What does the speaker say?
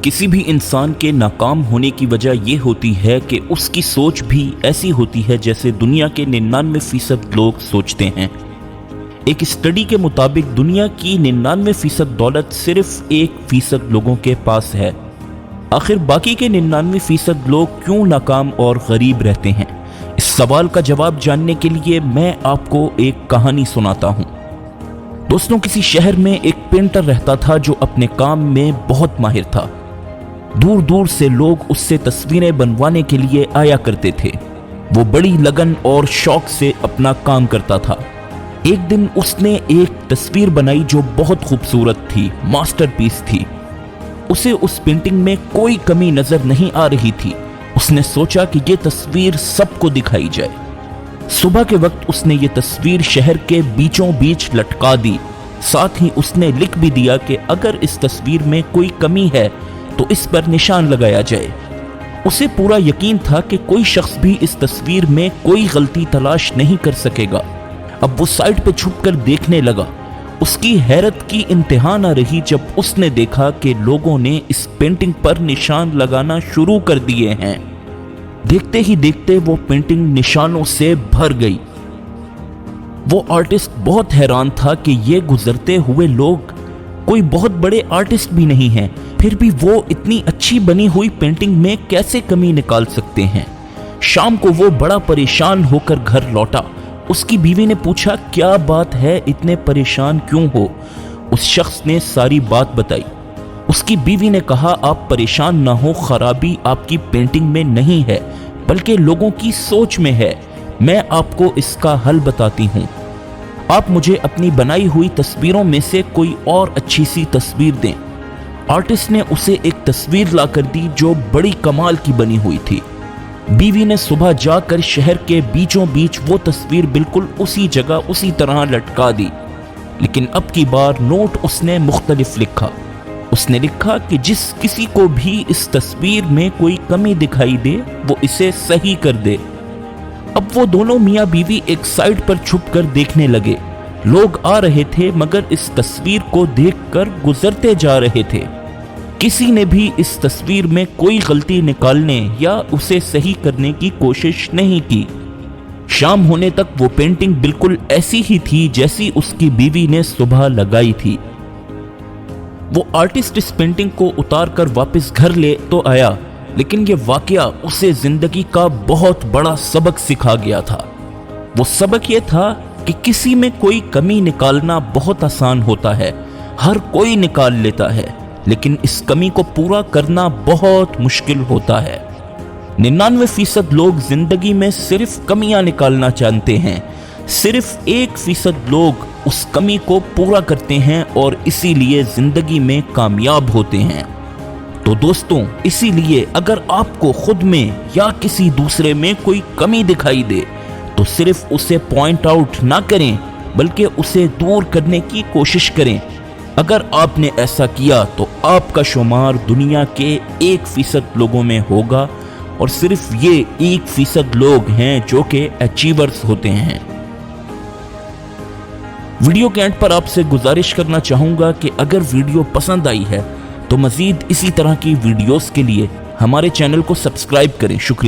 किसी भी इंसान के नाकाम होने की वजह यह होती है कि उसकी सोच भी ऐसी होती है जैसे दुनिया के 99% लोग सोचते हैं। एक स्टडी के मुताबिक दुनिया की 99% दौलत सिर्फ 1% लोगों के पास है। आखिर बाकी के 99% लोग क्यों नाकाम और गरीब रहते हैं? इस सवाल का जवाब जानने के लिए मैं आपको एक कहानी सुनाता हूँ। दोस्तों, किसी शहर में एक पेंटर रहता था जो अपने काम में बहुत माहिर था। दूर दूर से लोग उससे तस्वीरें बनवाने के लिए आया करते थे। वो बड़ी लगन और शौक से अपना काम करता था। एक दिन उसने एक तस्वीर बनाई जो बहुत खूबसूरत थी, मास्टरपीस थी। उसे उस पेंटिंग में कोई कमी नजर नहीं आ रही थी। उसने सोचा कि ये तस्वीर सबको दिखाई जाए। सुबह के वक्त उसने ये तस्वीर शहर के बीचों बीच लटका दी। साथ ही उसने लिख भी दिया कि अगर इस तस्वीर में कोई कमी है तो इस पर निशान लगाया जाए। उसे पूरा यकीन था कि कोई शख्स भी इस तस्वीर में कोई गलती तलाश नहीं कर सकेगा। अब वो साइड पे छुपकर देखने लगा। उसकी हैरत की इंतहा न रही जब उसने देखा कि लोगों ने इस पेंटिंग पर निशान लगाना शुरू कर दिए हैं। देखते ही देखते वो पेंटिंग निशानों से भर गई। वो आर्टिस्ट बहुत हैरान था कि ये गुजरते हुए लोग कोई बहुत बड़े आर्टिस्ट भी नहीं हैं, फिर भी वो इतनी अच्छी बनी हुई पेंटिंग में कैसे कमी निकाल सकते हैं। शाम को वो बड़ा परेशान होकर घर लौटा। उसकी बीवी ने पूछा, क्या बात है, इतने परेशान क्यों हो? उस शख्स ने सारी बात बताई। उसकी बीवी ने कहा, आप परेशान ना हो, खराबी आपकी पेंटिंग में नहीं है बल्कि लोगों की सोच में है। मैं आपको इसका हल बताती हूँ। आप मुझे अपनी बनाई हुई तस्वीरों में से कोई और अच्छी सी तस्वीर दें। आर्टिस्ट ने उसे एक तस्वीर लाकर दी जो बड़ी कमाल की बनी हुई थी। बीवी ने सुबह जाकर शहर के बीचों बीच वो तस्वीर बिल्कुल उसी जगह उसी तरह लटका दी। लेकिन अब की बार नोट उसने मुख्तलिफ लिखा। उसने लिखा कि जिस किसी को भी इस तस्वीर में कोई कमी दिखाई दे वो इसे सही कर दे। अब वो दोनों मियाँ बीवी एक साइड पर छुपकर देखने लगे। लोग आ रहे थे मगर इस तस्वीर को देखकर गुजरते जा रहे थे। किसी ने भी इस तस्वीर में कोई गलती निकालने या उसे सही करने की कोशिश नहीं की। शाम होने तक वो पेंटिंग बिल्कुल ऐसी ही थी जैसी उसकी बीवी ने सुबह लगाई थी। वो आर्टिस्ट इस पेंटिंग को उतार कर वापस घर ले तो आया, लेकिन ये वाकया उसे जिंदगी का बहुत बड़ा सबक सिखा गया था। वो सबक ये था कि किसी में कोई कमी निकालना बहुत आसान होता है, हर कोई निकाल लेता है, लेकिन इस कमी को पूरा करना बहुत मुश्किल होता है। 99% लोग जिंदगी में सिर्फ कमियां निकालना जानते हैं। सिर्फ 1% लोग उस कमी को पूरा करते हैं और इसीलिए जिंदगी में कामयाब होते हैं। तो दोस्तों, इसीलिए अगर आपको खुद में या किसी दूसरे में कोई कमी दिखाई दे तो सिर्फ उसे पॉइंट आउट ना करें बल्कि उसे दूर करने की कोशिश करें। अगर आपने ऐसा किया तो आपका शुमार दुनिया के 1% लोगों में होगा और सिर्फ ये 1% लोग हैं जो कि अचीवर्स होते हैं। वीडियो के एंड पर आपसे गुजारिश करना चाहूंगा कि अगर वीडियो पसंद आई है तो मजीद इसी तरह की वीडियोस के लिए हमारे चैनल को सब्सक्राइब करें। शुक्रिया।